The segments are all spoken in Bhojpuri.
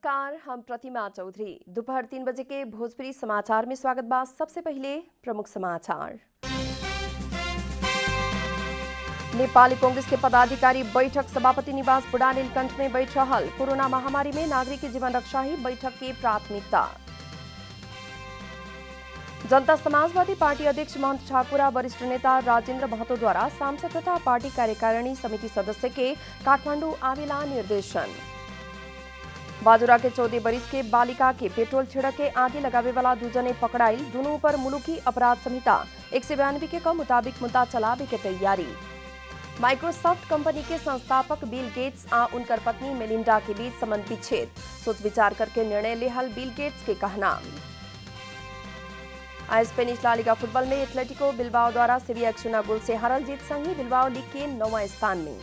नमस्कार, हम प्रतिमा चौधरी। दोपहर 3 बजे के भोजपुरी समाचार में स्वागत बा। सबसे पहले प्रमुख समाचार। नेपाली कांग्रेस के पदाधिकारी बैठक सभापति निवास बुढ़ा नीलकंठ में बैठ रहल। कोरोना महामारी में नागरिक की जीवन रक्षा ही बैठक की प्राथमिकता। जनता समाजवादी पार्टी अध्यक्ष महंत ठाकुर और वरिष्ठ नेता राजेंद्र महतो द्वारा सांसद तथा पार्टी कार्यकारिणी समिति सदस्य के काठमांडू आवेला निर्देशन। बाजुरा के 14 बरिस के बालिका के पेट्रोल छिड़क के आगे लगावे वाला दूजने पकड़ाइल। दोनों पर मुलुकी अपराध संहिता 192 के क मुताबिक मुद्दा चलावे के तैयारी। माइक्रोसॉफ्ट कंपनी के संस्थापक बिल गेट्स आ उनकर पत्नी मेलिंडा के बीच संबंध विच्छेद सोच विचार करके निर्णय लेहल बिल गेट्स के कहना। स्पेनिश ला लीगा फुटबॉल में एथलेटिको बिल्बाओ द्वारा सेविया 1-0 गोल से हारल। जीत संगी बिल्बाओ लीग के 9वां स्थान में।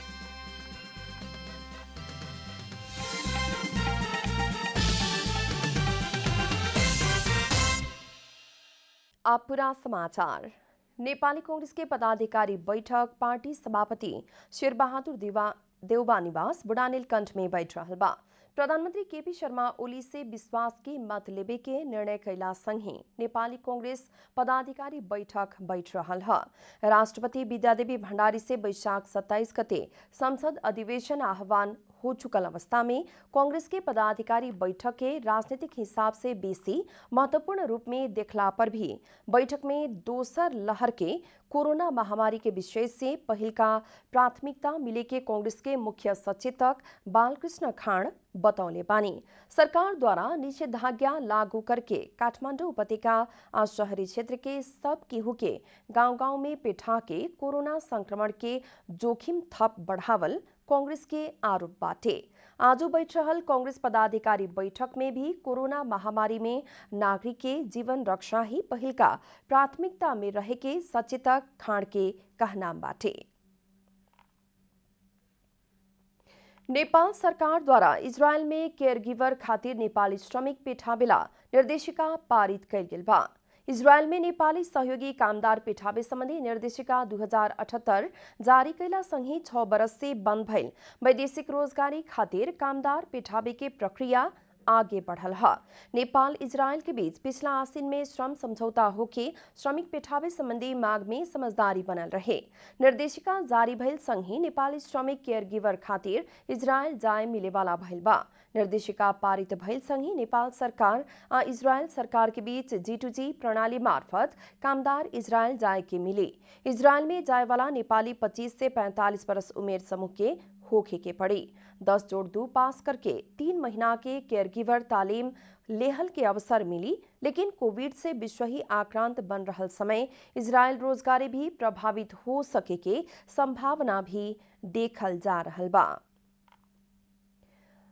अब पूरा समाचार। नेपाली कांग्रेस के पदाधिकारी बैठक पार्टी सभापति शेरबहादुर देउबा निवास बुढ़ा नीलकंठ में बैठ रहल बा। प्रधानमंत्री केपी शर्मा ओली से विश्वास की मत लेबे के निर्णय कैला संगे नेपाली कांग्रेस पदाधिकारी बैठक बैठ रहल ह। राष्ट्रपति विद्यादेवी भण्डारी से वैशाख 27 गते संसद अधिवेशन आह्वान हो चुकल अवस्था में कांग्रेस के पदाधिकारी बैठक के राजनीतिक हिसाब से बेसी महत्वपूर्ण रूप में देखला पर भी बैठक में दोसर लहर के कोरोना महामारी के विषय से पहिल का प्राथमिकता मिले के कांग्रेस के मुख्य सचेतक बालकृष्ण खाँड बतौले बानी। सरकार द्वारा निषेधाज्ञा लागू करके काठमांडू उपत्यका और शहरी क्षेत्र के सब केहू के गांव-गांव में पेठा के कोरोना संक्रमण के जोखिम थप बढ़ावल कांग्रेस के आरोप बाटे। आज बैठ रहल कांग्रेस पदाधिकारी बैठक में भी कोरोना महामारी में नागरिक के जीवन रक्षा ही पहिल का प्राथमिकता में रहे के सचेतक खाँड के कहना बाटे। नेपाल सरकार द्वारा इजरायल में केयरगिवर खातिर नेपाली श्रमिक पेठावेला निर्देशिका पारित कैल गेल बा। इजरायल में नेपाली सहयोगी कामदार पेठावे संबंधी निर्देशिका 2078 जारी कैला संगे 6 बरस से बंद भइल वैदेशिक रोजगारी खातिर कामदार पेठावे के प्रक्रिया आगे बढ़ल है। नेपाल इजरायल के बीच पिछला आसिन में श्रम समझौता होके श्रमिक पेठावे संबंधी मांग में समझदारी बनल रहे। निर्देशिका जारी भइल संगे नेपाली श्रमिक केयरगिवर खातिर इजरायल जाए मिले वाला भइल बा। निर्देशिका पारित भइल संगे नेपाल सरकार आ इजरायल सरकार के बीच G2G प्रणाली मार्फत कामदार इजरायल जाए के मिले। इजरायल में जाए वाला नेपाली 25 से 45 वर्ष उमेर समूह के होखे के पड़ी। 10+2 पास करके 3 महीना के केयरगिवर तालीम लेहल के अवसर मिली, लेकिन कोविड से विश्व ही आक्रांत बन रहल समय इजरायल रोजगारी भी प्रभावित हो सके के संभावना भी देखल जा रहल बा।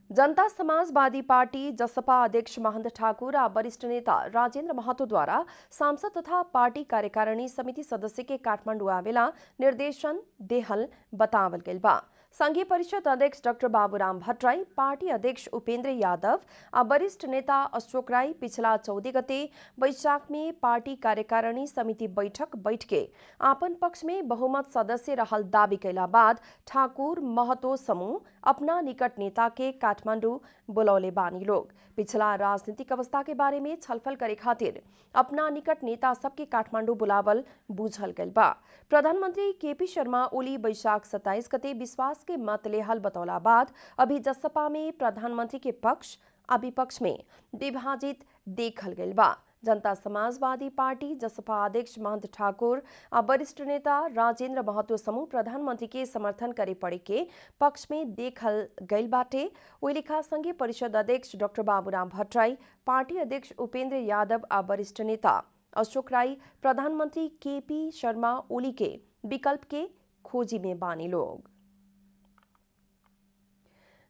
जनता समाजवादी पार्टी जसपा अध्यक्ष महंत ठाकुर और वरिष्ठ नेता राजेंद्र महतो द्वारा सांसद तथा पार्टी कार्यकारिणी समिति सदस्य के काठमांडू आवेला निर्देशन देहल बतावल गेल बा। संघीय परिषद अध्यक्ष डॉक्टर बाबूराम भट्टराई, पार्टी अध्यक्ष उपेंद्र यादव और वरिष्ठ नेता अशोक राय पिछला 14 गते वैशाख में पार्टी कार्यकारिणी समिति बैठ के आपन पक्ष में बहुमत सदस्य रहल दावी कैला बाद ठाकुर महतो समूह अपना निकट नेता के काठमांडू बुलौले बानी लोग। पिछला राजनीतिक अवस्था के बारे में छलफल करे खातिर अपना निकट नेता सबके काठमांडू बुलावल बूझल गल बा। प्रधानमंत्री केपी शर्मा ओली वैशाख 27 गते विश्वास के मत लेहल बतौला बाद अभी जसपा में प्रधानमंत्री के पक्ष और विपक्ष में विभाजित देखल गल बा। जनता समाजवादी पार्टी जसपा अध्यक्ष महंत ठाकुर और वरिष्ठ नेता राजेंद्र महतो समूह प्रधानमंत्री के समर्थन करे पड़े के पक्ष में देखल गईल बाटे। वही लिखा संघीय परिषद अध्यक्ष डॉक्टर बाबूराम भट्टराई, पार्टी अध्यक्ष उपेंद्र यादव और वरिष्ठ नेता अशोक राय प्रधानमंत्री केपी शर्मा ओली के विकल्प के खोजी में बानी लोग।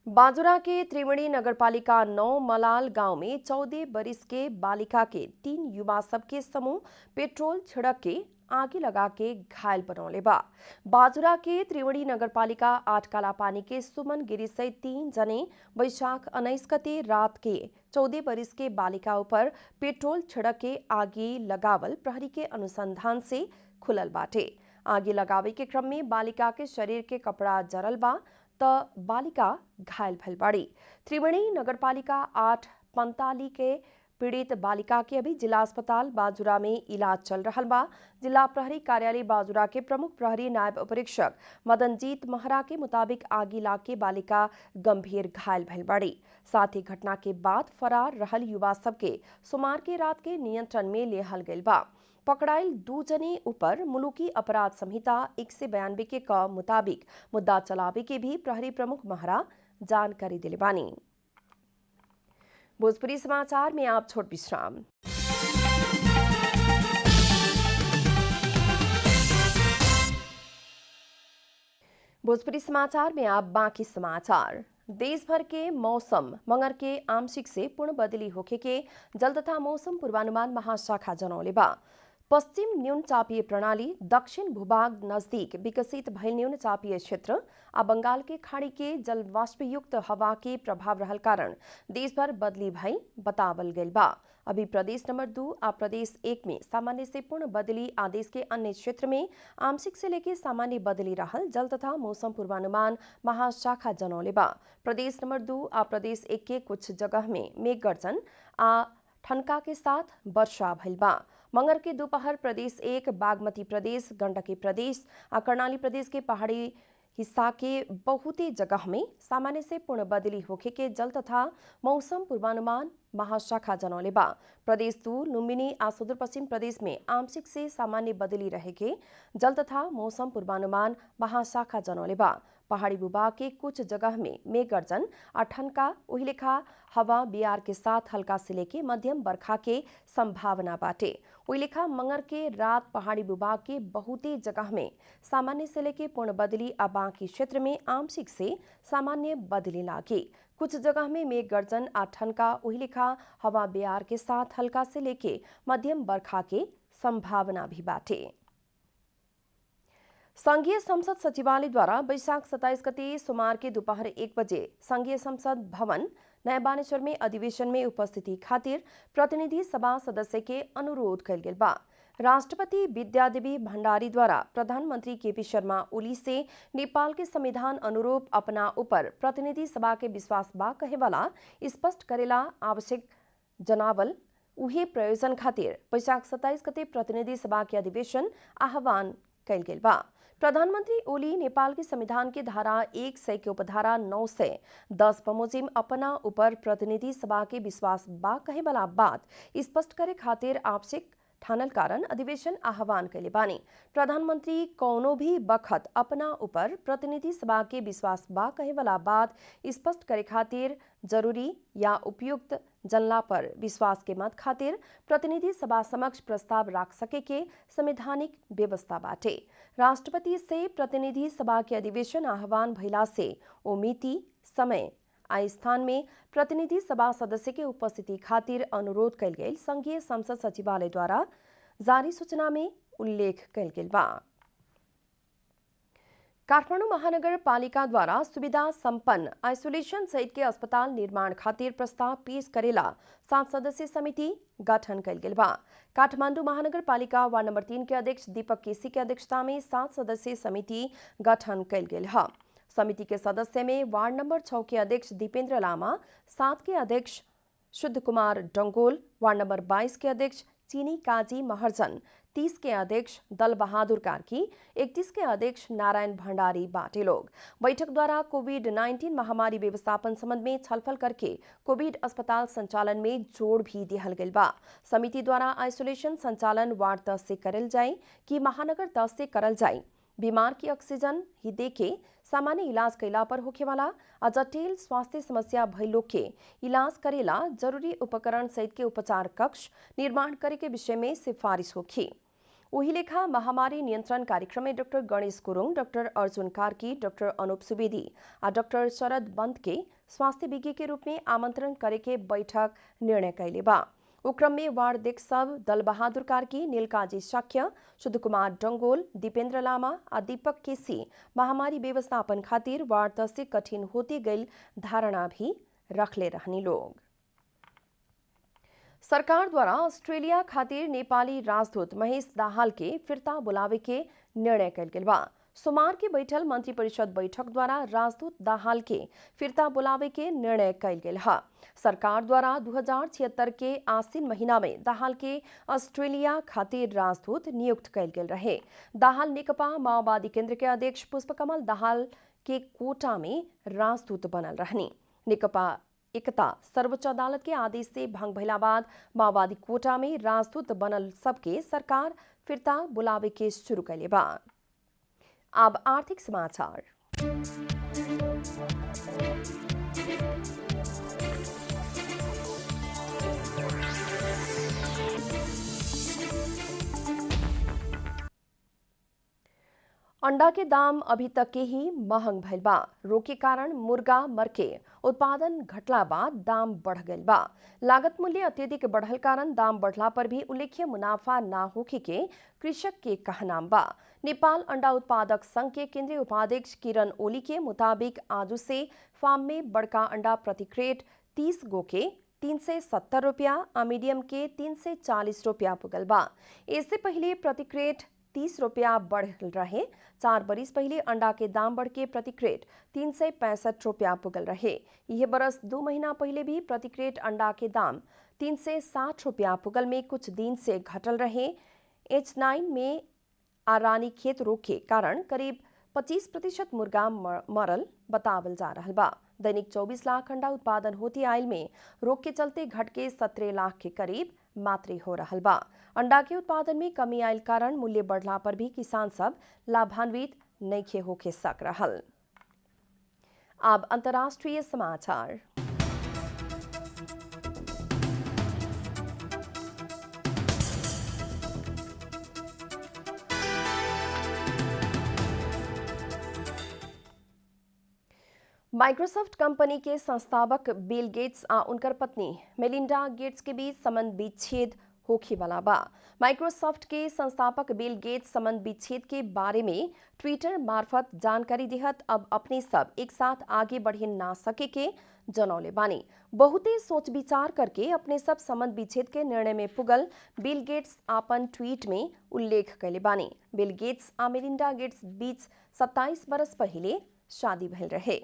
बाजुरा के त्रिवेणी नगरपालिका 9 मलाल गांव में 14 बरिस के बालिका के 3 युवा सबके समूह पेट्रोल छिड़क के आगे लगा के घायल बनौले बा। बाजुरा के त्रिवेणी नगरपालिका 8 कालापानी के सुमन गिरी सहित 3 जने वैशाख 19 गते रात के 14 बरिस के बालिका ऊपर पेट्रोल छिड़क के आगे लगावल प्रहरी के अनुसंधान से खुलल बाटे। आगे लगावे के क्रम में बालिका के शरीर के कपड़ा जरल बा। त बालिका घायल भइल बाड़ी। त्रिवेणी नगरपालिका 8 पंताली के पीड़ित बालिका के अभी जिला अस्पताल बाजुरा में इलाज चल रहा बा। जिला प्रहरी कार्यालय बाजुरा के प्रमुख प्रहरी नायब उपरीक्षक मदनजीत महरा के मुताबिक आगी लाग के बालिका गंभीर घायल भइल बाड़ी। साथ ही घटना के बाद फरार रहल युवा सबके सोमवार के रात के नियंत्रण में लेहल गइल बा। पकड़ाइल 2 जने ऊपर मुलुकी अपराध संहिता 192 के मुताबिक मुद्दा चलावे के भी प्रहरी प्रमुख महरा जानकारी दिले बानी। भोजपुरी समाचार में आप छोट विश्राम। भोजपुरी समाचार में आप बाकी समाचार। देश भर के मौसम मंगर के आंशिक से पूर्ण बदली होखे के जल तथा मौसम पूर्वानुमान महाशाखा जनौले बा। पश्चिम न्यून चापीय प्रणाली दक्षिण भूभाग नजदीक विकसित भइल न्यून चापीय क्षेत्र आ बंगाल के खाड़ी के जलवाष्पयुक्त हवा के प्रभाव रहल कारण देश भर बदली भइल बतावल गइल बा। अभी प्रदेश नंबर 2 आ प्रदेश 1 में सामान्य से पूर्ण बदली आदेश के अन्य क्षेत्र में आंशिक से लेकर सामान्य बदली रहल जल तथा मौसम पूर्वानुमान महाशाखा जनौले बा। प्रदेश नंबर 2 आ प्रदेश 1 के कुछ जगह में मेघ गर्जन आ ठनका के साथ वर्षा भइल बा। मंगर के दोपहर प्रदेश 1, बागमती प्रदेश, गंडकी प्रदेश आ कर्णाली प्रदेश के पहाड़ी हिस्सा के बहुते जगह में सामान्य से पूर्ण बदली होखे के जल तथा मौसम पूर्वानुमान महाशाखा जनौले बा। प्रदेश 2, लुम्बिनी आ सुदूर पश्चिम प्रदेश में आंशिक से सामान्य बदली रहे के जल तथा मौसम पूर्वानुमान महाशाखा जनौले बा। पहाड़ी भूभाग के कुछ जगह में मेघ गर्जन आ ठनका ओही लेखा हवा बिहार के साथ हल्का से लेके मध्यम बरखा के संभावना बाटे। ओही लेखा मंगर के रात पहाड़ी भूभाग के बहुते जगह में सामान्य से लेके पूर्ण बदली आ बाकी क्षेत्र में आंशिक से सामान्य बदली लागे। कुछ जगह में मेघ गर्जन आ ठनका ओही लेखा हवा बिहार के साथ हल्का से लेके मध्यम बरखा के संभावना भी बाटे। संघीय संसद सचिवालय द्वारा वैशाख 27 गते सोमवार के दोपहर 1 बजे संघीय संसद भवन नया बानेश्वर में अधिवेशन में उपस्थिति खातिर प्रतिनिधि सभा सदस्य के अनुरोध कल गेल बा। राष्ट्रपति विद्यादेवी भंडारी द्वारा प्रधानमंत्री केपी शर्मा ओली से नेपाल के संविधान अनुरूप अपना ऊपर प्रतिनिधि सभा के विश्वास बा कहे वाला स्पष्ट करेला आवश्यक जनावल उहे प्रयोजन खातिर वैशाख 27 गते प्रतिनिधि सभा के अधिवेशन आह्वान कल गेल बा। प्रधानमंत्री ओली नेपाल के संविधान के धारा 100 के उपधारा 910 बमोजिम अपना ऊपर प्रतिनिधि सभा के विश्वास बा कहे वाला बात स्पष्ट करे खातिर आवश्यक ठानल कारण अधिवेशन आह्वान कैले बानी। प्रधानमंत्री कौनो भी बखत अपना ऊपर प्रतिनिधि सभा के विश्वास बा कहे वाला बात स्पष्ट करे खातिर जरूरी या उपयुक्त जनला पर विश्वास के मत खातिर प्रतिनिधि सभा समक्ष प्रस्ताव रख सके के संवैधानिक व्यवस्था बाटे। राष्ट्रपति से प्रतिनिधि सभा के अधिवेशन आह्वान भइला से ओ मिति, समय आ स्थान में प्रतिनिधि सभा सदस्य के उपस्थिति खातिर अनुरोध कल गेल संघीय संसद सचिवालय द्वारा जारी सूचना में उल्लेख कल गेल बा। काठमाडौँ महानगर पालिका द्वारा सुविधा संपन्न आइसोलेशन सहित के अस्पताल निर्माण खातिर प्रस्ताव पेश करेला 7 सदस्यीय समिति गठन कल गेल बा। काठमाडौँ महानगर पालिका वार्ड नंबर 3 के अध्यक्ष दीपक केसी के अध्यक्षता में 7 सदस्यीय समिति गठन कल गेल है। समिति के सदस्य में वार्ड नंबर 6 के अध्यक्ष दीपेंद्र लामा, 7 के अध्यक्ष शुद्ध कुमार डंगोल, वार्ड नंबर 22 के अध्यक्ष चीनी काजी महर्जन, 30 के अध्यक्ष दल बहादुर कार्की, 31 के अध्यक्ष नारायण भंडारी बाटे लोग बैठक द्वारा कोविड-19 महामारी व्यवस्थापन संबंध में छलफल करके कोविड अस्पताल संचालन में जोड़ भी दिहल गइल बा। समिति द्वारा आइसोलेशन संचालन वार्ड 10 से करल जाए कि महानगर 10 से करल जाए, बीमार की ऑक्सीजन ही देके सामान्य इलाज कैला पर होखे वाला आ जटिल स्वास्थ्य समस्या भइल लोग के इलाज करेला जरूरी उपकरण सहित के उपचार कक्ष निर्माण करे के विषय में सिफारिश होखी। वही लेखा महामारी नियंत्रण कार्यक्रम में doctor Ganesh Gurung, doctor Arjun Karki, doctor Anup Subedi और डॉक्टर शरद बंद के स्वास्थ्य विज्ञ के रूप में आमंत्रण करे के बैठक निर्णय कैले बा। उक्रम में वार्ड अध्यक्ष सब दल बहादुर कार्की, नीलकाजी शाक्य, शुद्ध कुमार डंगोल, दीपेंद्र लामा और दीपक केसी महामारी व्यवस्थापन खातिर वार्ड 10 से कठिन होती गई धारणा भी रखले रहनी लोग। सरकार द्वारा ऑस्ट्रेलिया खातिर नेपाली राजदूत महेश दाहाल के फिरता बुलावे के निर्णय कल गेल बा। सोमवार के बैठल मंत्री परिषद बैठक द्वारा राजदूत दाहाल के फिरता बुलावे के निर्णय कल गेल है। सरकार द्वारा 2076 के आसीन महीना में दाहाल के ऑस्ट्रेलिया खातिर राजदूत नियुक्त कल गेल रहे। दाहाल नेकपा माओवादी केंद्र के अध्यक्ष पुष्पकमल दाहाल के कोटा में राजदूत बनल रहनी। नेकपा एकता सर्वोच्च अदालत के आदेश से भंग भइला बाद माओवादी कोटा में राजदूत बनल सबके सरकार फिरता बुलावे के शुरू कैले बा। अब आर्थिक समाचार। अंडा के दाम अभी तक के ही महंग भइल बा। रोग के कारण मुर्गा मर के उत्पादन घटला बाद दाम बढ़ गइल बा। लागत मूल्य अत्यधिक बढ़ल कारण दाम बढ़ला पर भी उल्लेख्य मुनाफा ना होखे के कृषक के कहना बा। नेपाल अंडा उत्पादक संघ के केंद्रीय उपाध्यक्ष किरण ओली के मुताबिक आज से फार्म में बड़का अंडा प्रति क्रेट 30 गो के 370 रुपया आ मीडियम के 340 रुपया पुगल बा। इससे पहले प्रति क्रेट 30 रुपया बढ़ल रहे। 4 बरिस पहले अंडा के दाम बढ़ के प्रति क्रेट 365 रुपया पुगल रहे। यह बरस 2 महीना पहले भी प्रति क्रेट अंडा के दाम 360 रुपया पुगल में कुछ दिन से घटल रहे। H9 में आरानी खेत रोग के कारण करीब 25% मुर्गा मरल बतावल जा रहा बा। दैनिक 24 लाख अंडा उत्पादन होती आयल में रोग के चलते घट के 17 लाख के करीब मात्री हो रहा बा। अंडा के उत्पादन में कमी आयल कारण मूल्य बढ़ला पर भी किसान सब लाभान्वित नइखे होके सक रहल। अब अंतर्राष्ट्रीय समाचार। माइक्रोसॉफ्ट कंपनी के संस्थापक बिल गेट्स आ उनकर पत्नी मेलिंडा गेट्स के बीच संबंध विच्छेद होखे वाला बा। माइक्रोसॉफ्ट के संस्थापक बिल गेट्स संबंध विच्छेद के बारे में ट्विटर मार्फत जानकारी दिहत अब अपने सब एक साथ आगे बढ़े ना सके के जनौले बानी। बहुते सोच विचार करके अपने सब संबंध विच्छेद के निर्णय में पुगल बिल गेट्स आपन ट्वीट में उल्लेख कैले बानी। बिल गेट्स आ मेलिंडा गेट्स बीच 27 बरस पहले शादी भइल रहे।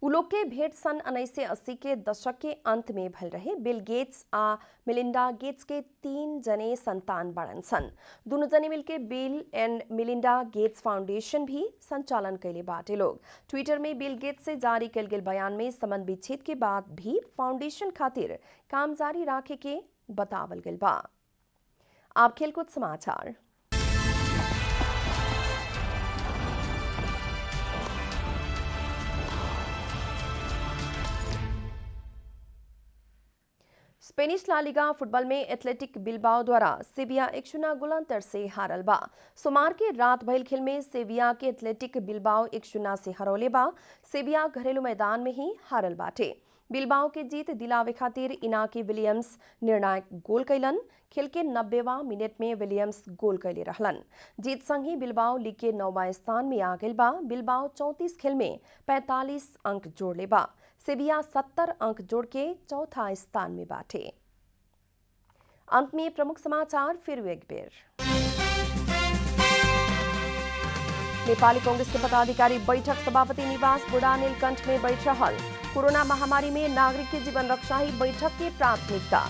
उ लोग के भेंट सन 1980 के दशक के अंत में भइल रहे। बिल गेट्स आ मेलिंडा गेट्स के 3 जने संतान बाड़न सन। दोनों जने मिलके Bill and Melinda Gates Foundation भी संचालन कैले बाटे लोग। ट्विटर में बिल गेट्स से जारी कैल गेल बयान में संबंध विच्छेद के बाद भी फाउंडेशन खातिर काम जारी राखे के बतावल गेल बा। आप खेलकूद समाचार। स्पेनिश ला लीगा फुटबॉल में एथलेटिक बिलबाओ द्वारा सेविया 1-0 गोल अंतर से हारल बा। सोमवार के रात भइल खेल में सेविया के एथलेटिक बिलबाओ 1-0 से हरौले बा। सेविया घरेलू मैदान में ही हारल बाटे। बिलबाओ के जीत दिलावे खातिर इनाकी विलियम्स निर्णायक गोल कैलन। खेल के 90वां मिनट में विलियम्स गोल कैले रहलन। जीत संग ही बिलबाओ लीग के 9वां स्थान में आ गइल बा। बिलबाओ 34 खेल में 45 अंक जोड़ले बा। सेविया 70 अंक जोड़ के चौथा स्थान में बाटे। अंत में प्रमुख समाचार फिर एक बेर। नेपाली कांग्रेस के पदाधिकारी बैठक सभापति निवास बुढ़ा नीलकंठ में बैठ रहल। कोरोना महामारी में नागरिक के जीवन रक्षा ही बैठक की प्राथमिकता।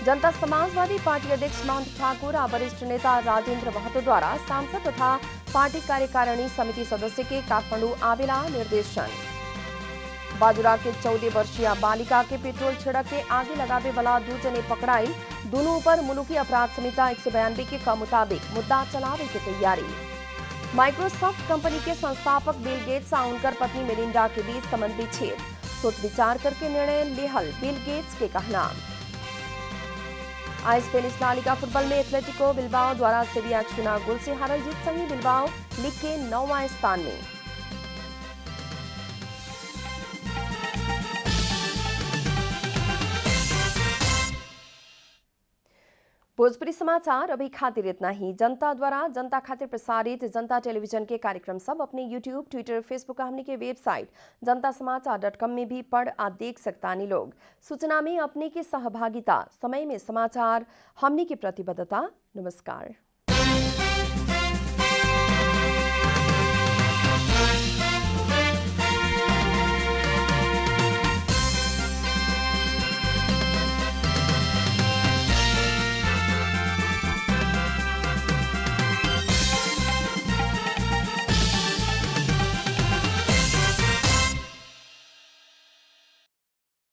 जनता समाजवादी पार्टी अध्यक्ष महंत ठाकुर और वरिष्ठ नेता राजेंद्र महतो द्वारा सांसद तथा पार्टी कार्यकारिणी समिति सदस्य के काठमांडू आवेला निर्देशन। बाजुरा के 14 वर्षीय बालिका के पेट्रोल छिड़क के आगे लगावे वाला 2 जने पकड़ाई। दोनों पर मुलुकी अपराध संहिता 192 के मुताबिक मुद्दा चलावे की तैयारी। माइक्रोसॉफ्ट कंपनी के संस्थापक बिल गेट्स और उनकर पत्नी मेलिंडा के बीच संबंध विच्छेद सोच विचार करके निर्णय लेहल बिल गेट्स के कहना। आज स्पेनिश ला लीगा फुटबॉल में एथलेटिको बिलबाओ द्वारा सेविया 1-0 गोल से हारल। जीत संग बिलबाओ लीग के 9वां स्थान में। भोजपुरी समाचार अभी खातिर इतना ही। जनता द्वारा जनता खातिर प्रसारित जनता टेलीविजन के कार्यक्रम सब अपने यूट्यूब, ट्विटर, फेसबुक हमने के वेबसाइट जनतासमाचार.com में भी पढ़ आ देख सकता नहीं लोग। सूचना में अपने की सहभागिता, समय में समाचार, हमने की प्रतिबद्धता। नमस्कार।